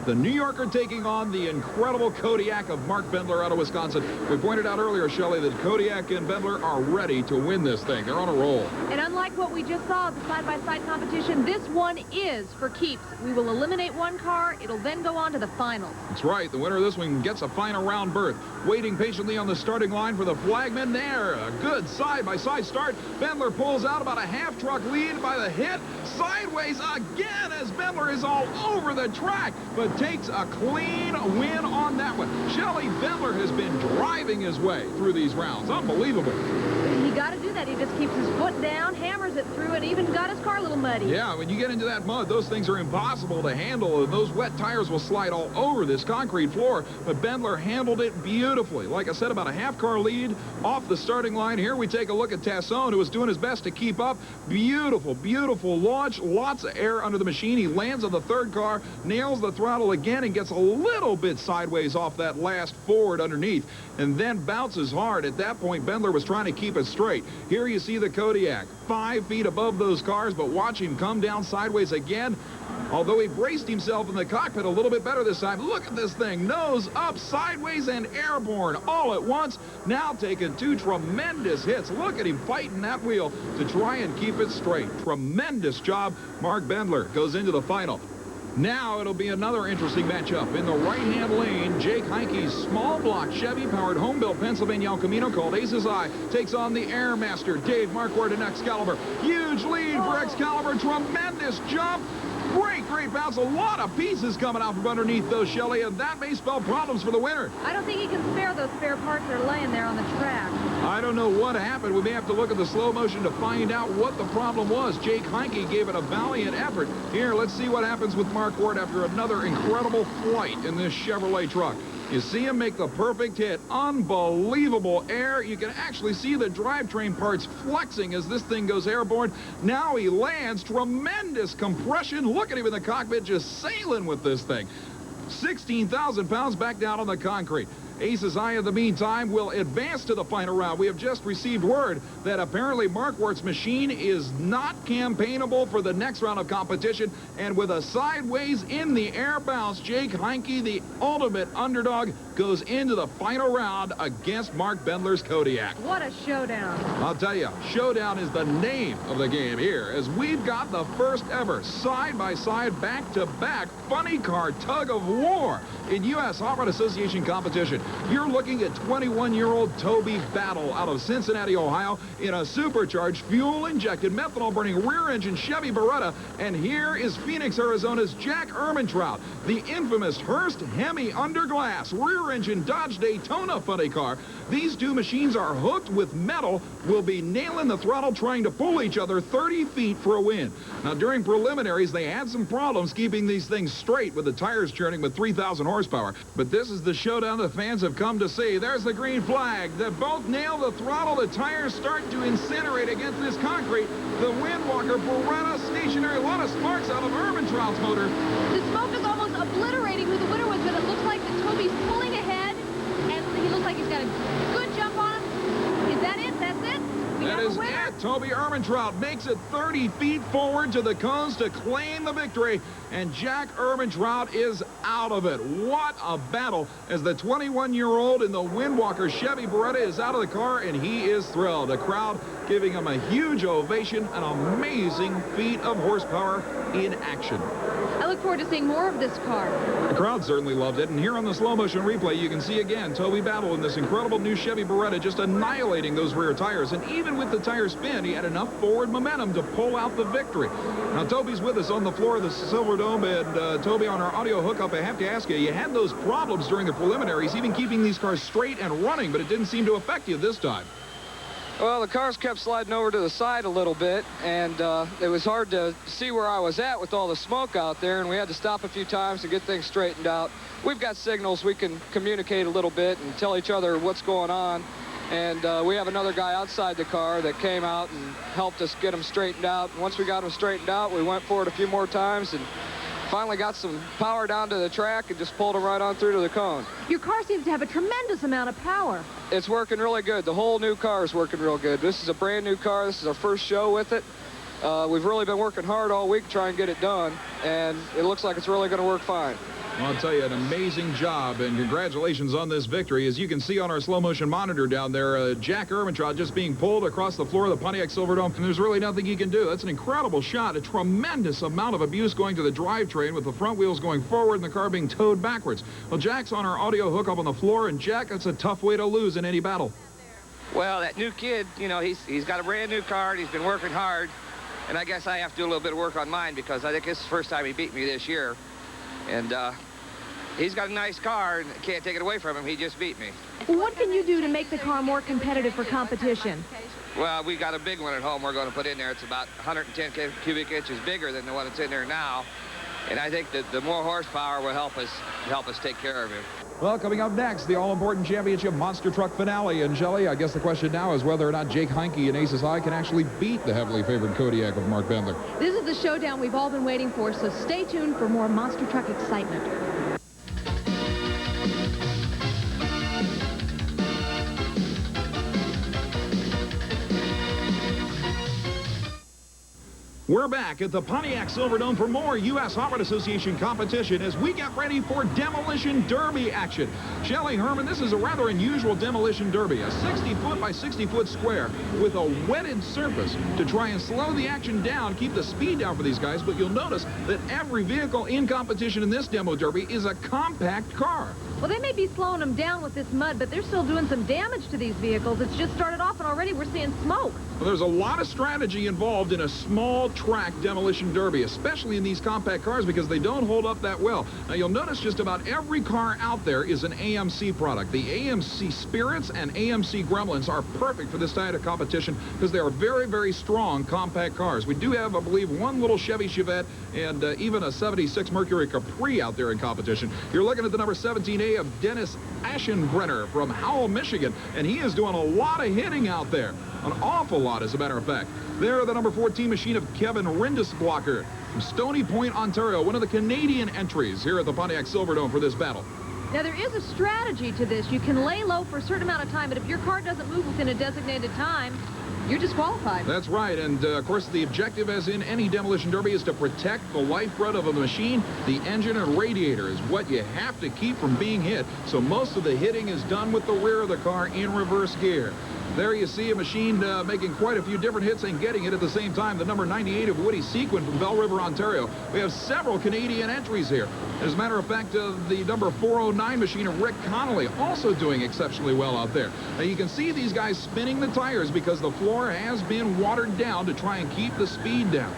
The New Yorker taking on the incredible Kodiak of Mark Bendler out of Wisconsin. We pointed out earlier, Shelley, that Kodiak and Bendler are ready to win this thing. They're on a roll. And unlike what we just saw at the side-by-side competition, this one is for keeps. We will eliminate one car. It'll then go on to the finals. That's right. The winner of this one gets a final round berth. Waiting patiently on the starting line for the flagman there. A good side-by-side start. Bendler pulls out about a half-truck lead by the hit. Sideways again as Bendler is all over the track, but takes a clean win on that one. Shelley, Bendler has been driving his way through these rounds. Unbelievable. He got to do that. He just keeps his foot down, hammers it through, and even got his car a little muddy. Yeah, when you get into that mud, those things are impossible to handle, and those wet tires will slide all over this concrete floor. But Bendler handled it beautifully. Like I said, about a half-car lead off the starting line. Here we take a look at Tassone, who was doing his best to keep up. Beautiful, beautiful launch. Lots of air under the machine. He lands on the third car, nails the throttle again, and gets a little bit sideways off that last forward underneath, and then bounces hard. At that point, Bendler was trying to keep it straight. Here you see the Kodiak, 5 feet above those cars, but watch him come down sideways again. Although he braced himself in the cockpit a little bit better this time. Look at this thing, nose up, sideways, and airborne all at once. Now taking 2 tremendous hits. Look at him fighting that wheel to try and keep it straight. Tremendous job. Mark Bendler goes into the final. Now it'll be another interesting matchup. In the right-hand lane, Jake Heineke's small block Chevy-powered home-built Pennsylvania El Camino called Ace's Eye takes on the Airmaster Dave Marquardt in Excalibur. Huge lead for Excalibur. Tremendous jump. Great bounce. A lot of pieces coming out from underneath those, Shelley, and that may spell problems for the winner. I don't think he can spare those spare parts that are laying there on the track. I don't know what happened. We may have to look at the slow motion to find out what the problem was. Jake Heineke gave it a valiant effort. Here, let's see what happens with Marquardt after another incredible flight in this Chevrolet truck. You see him make the perfect hit. Unbelievable air. You can actually see the drivetrain parts flexing as this thing goes airborne. Now he lands. Tremendous compression. Look at him in the cockpit just sailing with this thing. 16,000 pounds back down on the concrete. Ace's Eye, in the meantime, will advance to the final round. We have just received word that apparently Marquardt's machine is not campaignable for the next round of competition, and with a sideways in the air bounce, Jake Heinke, the ultimate underdog, goes into the final round against Mark Bendler's Kodiak. What a showdown. I'll tell you, showdown is the name of the game here, as we've got the first ever side-by-side, back-to-back funny car tug-of-war in U.S. Hot Rod Association competition. You're looking at 21-year-old Toby Battle out of Cincinnati, Ohio, in a supercharged, fuel-injected, methanol-burning rear-engine Chevy Beretta. And here is Phoenix, Arizona's Jack Ehrmantraut, the infamous Hurst Hemi Underglass rear-engine Dodge Daytona funny car. These two machines are hooked with metal, will be nailing the throttle, trying to pull each other 30 feet for a win. Now, during preliminaries, they had some problems keeping these things straight with the tires churning with 3,000 horsepower. But this is the showdown the fans have come to see. There's the green flag. They both nail the throttle. The tires start to incinerate against this concrete. The Windwalker Beretta stationary. A lot of sparks out of Ehrmantraut's motor. The smoke is almost obliterating who the winner was, but it looks like that Toby's pulling ahead, and he looks like he's got a good jump on him. Is that it? That's it? That is it. Toby Ehrmantraut makes it 30 feet forward to the cones to claim the victory, and Jack Ehrmantraut is out of it. What a battle as the 21-year-old in the Windwalker Chevy Beretta is out of the car, and he is thrilled. The crowd giving him a huge ovation, an amazing feat of horsepower in action. I look forward to seeing more of this car. The crowd certainly loved it, and here on the slow-motion replay, you can see again Toby Battle in this incredible new Chevy Beretta just annihilating those rear tires, and even with the tire spin, he had enough forward momentum to pull out the victory. Now, Toby's with us on the floor of the Silverdome, and Toby, on our audio hookup, I have to ask you, you had those problems during the preliminaries, even keeping these cars straight and running, but it didn't seem to affect you this time. Well, the cars kept sliding over to the side a little bit, and it was hard to see where I was at with all the smoke out there, and we had to stop a few times to get things straightened out. We've got signals. We can communicate a little bit and tell each other what's going on, and we have another guy outside the car that came out and helped us get them straightened out. And once we got them straightened out, we went for it a few more times and finally got some power down to the track and just pulled them right on through to the cone. Your car seems to have a tremendous amount of power. It's working really good. The whole new car is working real good. This is a brand new car. This is our first show with it. We've really been working hard all week to try and get it done, and it looks like it's really going to work fine. Well, I'll tell you, an amazing job, and congratulations on this victory. As you can see on our slow-motion monitor down there, Jack Ehrmantraut just being pulled across the floor of the Pontiac Silverdome, and there's really nothing he can do. That's an incredible shot, a tremendous amount of abuse going to the drivetrain with the front wheels going forward and the car being towed backwards. Well, Jack's on our audio hookup on the floor, and Jack, that's a tough way to lose in any battle. Well, that new kid, you know, he's got a brand new car, and he's been working hard, and I guess I have to do a little bit of work on mine because I think this is the first time he beat me this year. And he's got a nice car, and can't take it away from him. He just beat me. What can you do to make the car more competitive for competition? Well, we got a big one at home we're going to put in there. It's about 110 cubic inches bigger than the one that's in there now. And I think that the more horsepower will help us take care of him. Well, coming up next, the all-important championship monster truck finale. And Shelley, I guess the question now is whether or not Jake Heinke and Ace's Eye can actually beat the heavily favored Kodiak of Mark Bendler. This is the showdown we've all been waiting for, so stay tuned for more monster truck excitement. We're back at the Pontiac Silverdome for more U.S. Hot Rod Association competition as we get ready for Demolition Derby action. Shelley Herman, this is a rather unusual Demolition Derby, a 60-foot by 60-foot square with a wetted surface to try and slow the action down, keep the speed down for these guys. But you'll notice that every vehicle in competition in this Demo Derby is a compact car. Well, they may be slowing them down with this mud, but they're still doing some damage to these vehicles. It's just started off, and already we're seeing smoke. Well, there's a lot of strategy involved in a small track demolition derby, especially in these compact cars because they don't hold up that well. Now, you'll notice just about every car out there is an AMC product. The AMC Spirits and AMC Gremlins are perfect for this type of competition because they are very, very strong compact cars. We do have, I believe, one little Chevy Chevette and even a 76 Mercury Capri out there in competition. You're looking at the number 17A of Dennis Aschenbrenner from Howell, Michigan, and he is doing a lot of hitting out there. An awful lot, as a matter of fact. There, the number 14 machine of Kevin Rindisblocker from Stony Point, Ontario, one of the Canadian entries here at the Pontiac Silverdome for this battle. Now, there is a strategy to this. You can lay low for a certain amount of time, but if your car doesn't move within a designated time, you're disqualified. That's right, and of course the objective, as in any demolition derby, is to protect the lifeblood of a machine. The engine and radiator is what you have to keep from being hit, so most of the hitting is done with the rear of the car in reverse gear. There you see a machine making quite a few different hits and getting it at the same time. The number 98 of Woody Sequin from Bell River, Ontario. We have several Canadian entries here. As a matter of fact, the number 409 machine of Rick Connolly also doing exceptionally well out there. Now, you can see these guys spinning the tires because the floor has been watered down to try and keep the speed down.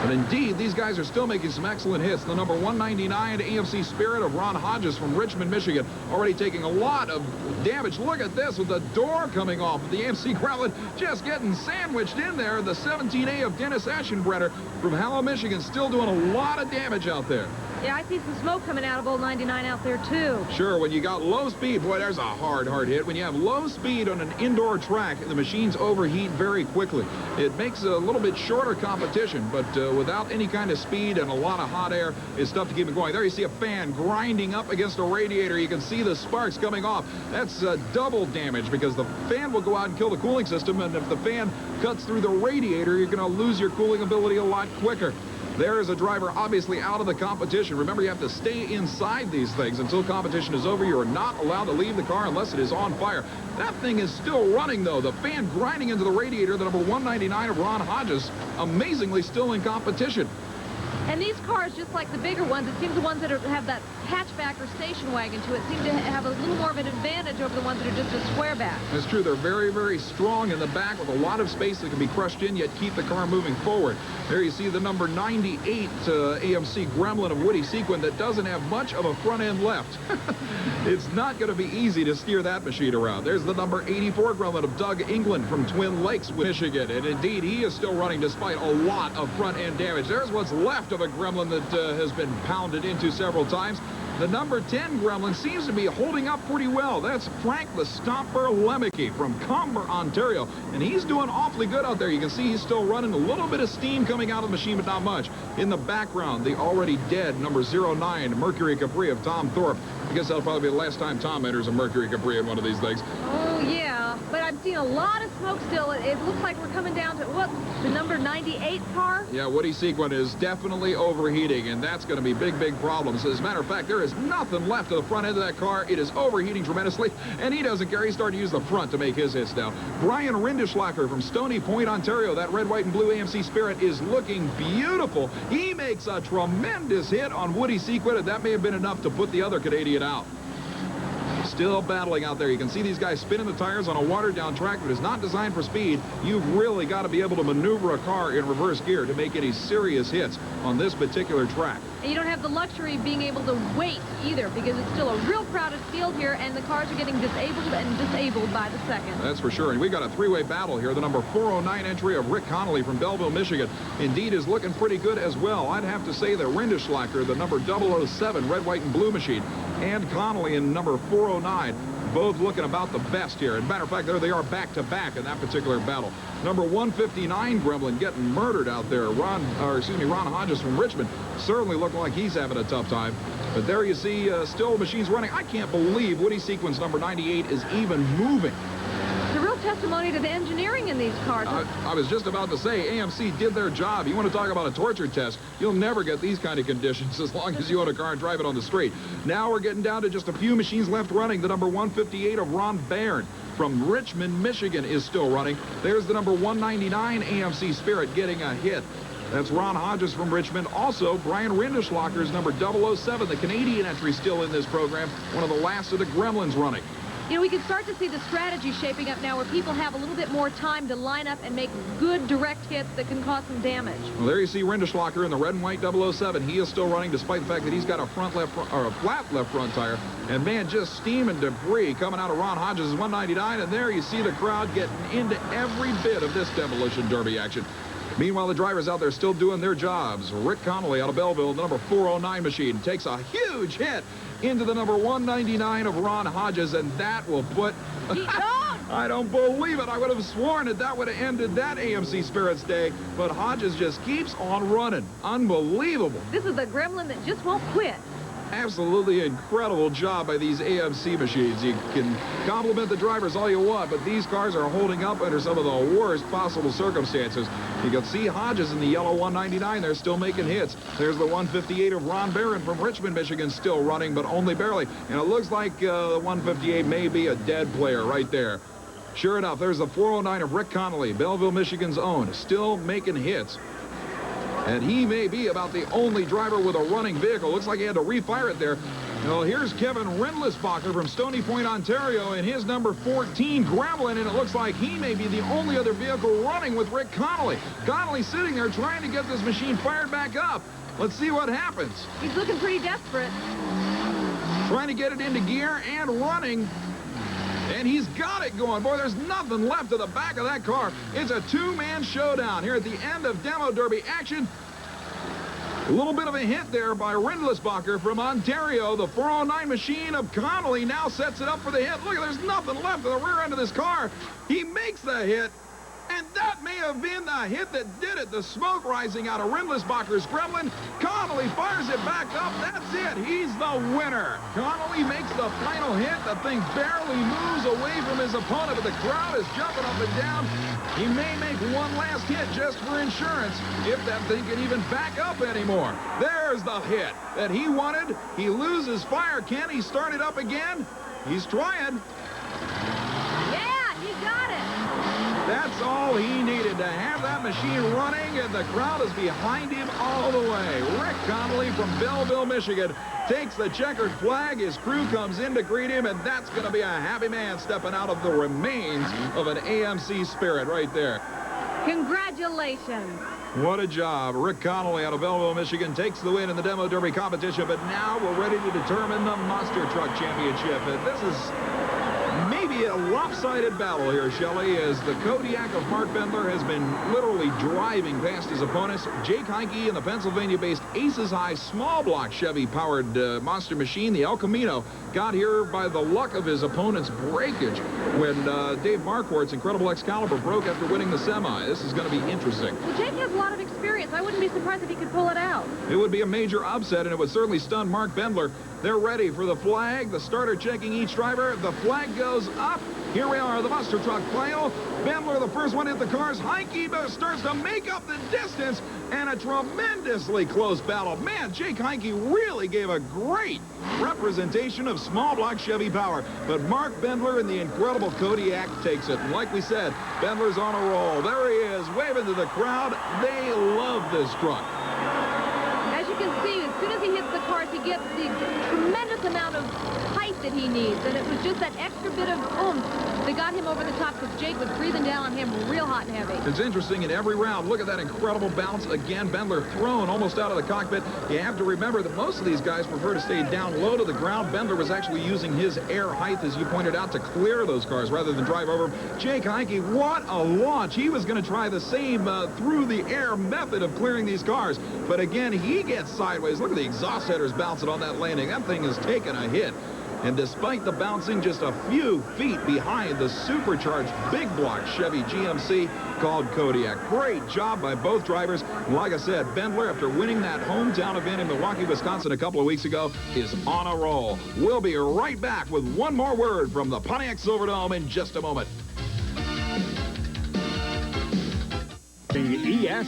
But indeed, these guys are still making some excellent hits. The number 199 AMC Spirit of Ron Hodges from Richmond, Michigan, already taking a lot of damage. Look at this with the door coming off. The AMC Gremlin just getting sandwiched in there. The 17A of Dennis Aschenbrenner from Howell, Michigan, still doing a lot of damage out there. Yeah, I see some smoke coming out of old 99 out there, too. Sure, when you got low speed, boy, there's a hard hit. When you have low speed on an indoor track, the machines overheat very quickly. It makes a little bit shorter competition, but without any kind of speed and a lot of hot air, it's tough to keep it going. There you see a fan grinding up against a radiator. You can see the sparks coming off. That's double damage because the fan will go out and kill the cooling system, and if the fan cuts through the radiator, you're going to lose your cooling ability a lot quicker. There is a driver obviously out of the competition. Remember, you have to stay inside these things until competition is over. You are not allowed to leave the car unless it is on fire. That thing is still running, though. The fan grinding into the radiator, the number 199 of Ron Hodges, amazingly still in competition. And these cars, just like the bigger ones, it seems the ones that have that hatchback or station wagon to it seem to have a little more of an advantage over the ones that are just a square back. That's true. They're very, very strong in the back with a lot of space that can be crushed in, yet keep the car moving forward. There you see the number 98 AMC Gremlin of Woody Sequin that doesn't have much of a front end left. It's not going to be easy to steer that machine around. There's the number 84 Gremlin of Doug England from Twin Lakes, Michigan. And indeed, he is still running despite a lot of front end damage. There's what's left of a Gremlin that has been pounded into several times. The number 10 Gremlin seems to be holding up pretty well. That's Frank the Stomper Lemke from Comber, Ontario. And he's doing awfully good out there. You can see he's still running a little bit of steam coming out of the machine, but not much. In the background, the already dead number 09 Mercury Capri of Tom Thorpe. I guess that'll probably be the last time Tom enters a Mercury Capri in one of these things. Oh, yeah. But I'm seeing a lot of smoke still. It looks like we're coming down to, what, the number 98 car? Yeah, Woody Sequin is definitely overheating, and that's going to be big, big problems. As a matter of fact, there is nothing left of the front end of that car. It is overheating tremendously, and he doesn't care. He's starting to use the front to make his hits now. Brian Rindisblocker from Stony Point, Ontario. That red, white, and blue AMC Spirit is looking beautiful. He makes a tremendous hit on Woody Sequin, and that may have been enough to put the other Canadian out. Still battling out there. You can see these guys spinning the tires on a watered-down track that is not designed for speed. You've really got to be able to maneuver a car in reverse gear to make any serious hits on this particular track. And you don't have the luxury of being able to wait either, because it's still a real crowded field here, and the cars are getting disabled and disabled by the second. That's for sure. And we got a three-way battle here. The number 409 entry of Rick Connolly from Belleville, Michigan, indeed is looking pretty good as well. I'd have to say that Rindisblocker, the number 007 red, white, and blue machine, and Connolly in number 409, both looking about the best here. As a matter of fact, there they are back-to-back in that particular battle. Number 159 Gremlin getting murdered out there. Ron Hodges from Richmond certainly looking like he's having a tough time. But there you see still machines running. I can't believe Woody Sequin's number 98 is even moving. It's a real testimony to the engineering in these cars. I was just about to say, AMC did their job. You want to talk about a torture test, you'll never get these kind of conditions as long as you own a car and drive it on the street. Now we're getting down to just a few machines left running. The number 158 of Ron Baird from Richmond, Michigan is still running. There's the number 199 AMC Spirit getting a hit. That's Ron Hodges from Richmond. Also, Brian Rindisblocker's number 007, the Canadian entry still in this program, one of the last of the Gremlins running. You know, we can start to see the strategy shaping up now where people have a little bit more time to line up and make good direct hits that can cause some damage. Well, there you see Rinderschlager in the red and white 007. He is still running despite the fact that he's got a flat left front tire. And man, just steam and debris coming out of Ron Hodges' 199. And there you see the crowd getting into every bit of this Demolition Derby action. Meanwhile, the drivers out there still doing their jobs. Rick Connolly out of Belleville, the number 409 machine, takes a huge hit into the number 199 of Ron Hodges, and that will put... I don't believe it. I would have sworn that would have ended that AMC Spirits Day, but Hodges just keeps on running. Unbelievable. This is the gremlin that just won't quit. Absolutely incredible job by these AMC machines. You can compliment the drivers all you want, but these cars are holding up under some of the worst possible circumstances. You can see Hodges in the yellow 199. They're still making hits. There's the 158 of Ron Barron from Richmond, Michigan, still running, but only barely. And it looks like the 158 may be a dead player right there. Sure enough, there's the 409 of Rick Connolly, Belleville, Michigan's own, still making hits. And he may be about the only driver with a running vehicle. Looks like he had to refire it there. Well, here's Kevin Rindlisbacher from Stony Point, Ontario, in his number 14 Gremlin, and it looks like he may be the only other vehicle running with Rick Connolly. Connolly's sitting there trying to get this machine fired back up. Let's see what happens. He's looking pretty desperate. Trying to get it into gear and running. And he's got it going. Boy, there's nothing left of the back of that car. It's a two-man showdown here at the end of Demo Derby action. A little bit of a hit there by Rindlisbacher from Ontario. The 409 machine of Connolly now sets it up for the hit. Look, there's nothing left of the rear end of this car. He makes the hit. And that may have been the hit that did it. The smoke rising out of Rindlisbacher's Gremlin. Connolly fires it back up. That's it. He's the winner. Connolly makes the final hit. The thing barely moves away from his opponent, but the crowd is jumping up and down. He may make one last hit just for insurance, if that thing can even back up anymore. There's the hit that he wanted. He loses fire. Can he start it up again? He's trying. Yeah, he got it. That's all he needed to have that machine running, and the crowd is behind him all the way. Rick Connolly from Belleville, Michigan, takes the checkered flag. His crew comes in to greet him, and that's going to be a happy man stepping out of the remains of an AMC Spirit right there. Congratulations. What a job. Rick Connolly out of Belleville, Michigan, takes the win in the Demo Derby competition, but now we're ready to determine the Monster Truck Championship. And this is maybe a lopsided battle here, Shelley, as the Kodiak of Mark Bendler has been literally driving past his opponents. Jake Heinke in the Pennsylvania-based Aces High small block Chevy-powered monster machine, the El Camino, got here by the luck of his opponent's breakage when Dave Marquardt's Incredible Excalibur broke after winning the semi. This is going to be interesting. Well, Jake has a lot of experience. I wouldn't be surprised if he could pull it out. It would be a major upset, and it would certainly stun Mark Bendler. They're ready for the flag. The starter checking each driver. The flag goes up. Here we are, the Monster Truck final. Bendler, the first one hit the cars. Heinke starts to make up the distance, and a tremendously close battle. Man, Jake Heinke really gave a great representation of small block Chevy power. But Mark Bendler in the incredible Kodiak takes it. And like we said, Bendler's on a roll. There he is, waving to the crowd. They love this truck. As you can see, as soon as he hits the cars, he gets the tremendous amount of height that he needs. And it was just that extra bit of oomph that got him over the top, because Jake was breathing down on him real hot and heavy. It's interesting in every round. Look at that incredible bounce. Again, Bendler thrown almost out of the cockpit. You have to remember that most of these guys prefer to stay down low to the ground. Bendler was actually using his air height, as you pointed out, to clear those cars rather than drive over them. Jake Heinke, what a launch. He was going to try the same through the air method of clearing these cars. But again, he gets sideways. Look at the exhaust headers bouncing on that landing. That thing has taken a hit. And despite the bouncing just a few feet behind the supercharged big block Chevy GMC called Kodiak. Great job by both drivers. Like I said, Bendler, after winning that hometown event in Milwaukee, Wisconsin a couple of weeks ago, is on a roll. We'll be right back with one more word from the Pontiac Silverdome in just a moment.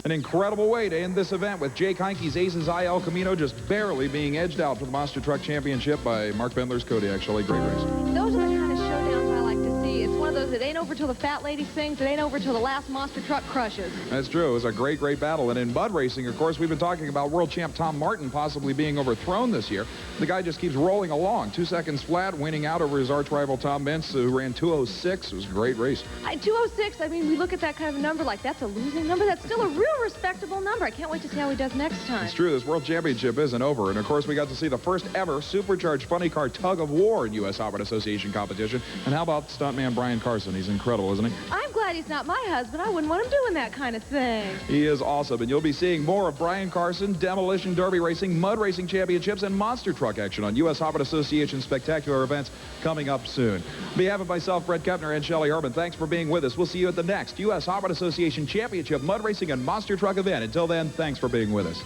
An incredible way to end this event with Jake Heinke's Aces High El Camino just barely being edged out for the Monster Truck Championship by Mark Bendler's Kodiak. Shelley, great race. Those are the kind of showdowns I like to see. It's one of those, it ain't over till the fat lady sings, it ain't over till the last monster truck crushes. That's true. It was a great, great battle. And in mud racing, of course, we've been talking about world champ Tom Martin possibly being overthrown this year. The guy just keeps rolling along. 2 seconds flat, winning out over his arch rival Tom Mintz, who ran 2:06. It was a great race. 2:06, I mean, we look at that kind of a number like that's a losing number. That's still a real respectable number. I can't wait to see how he does next time. It's true. This world championship isn't over. And, of course, we got to see the first ever supercharged funny car tug-of-war in U.S. Hot Rod Association competition. And how about stuntman Brian Carson? He's incredible, isn't he? I'm glad he's not my husband. I wouldn't want him doing that kind of thing. He is awesome, and you'll be seeing more of Brian Carson, Demolition Derby Racing, Mud Racing Championships, and Monster Truck action on U.S. Hot Rod Association spectacular events coming up soon. On behalf of myself, Brett Kepner, and Shelley Urban, thanks for being with us. We'll see you at the next U.S. Hot Rod Association Championship Mud Racing and Monster Truck event. Until then, thanks for being with us.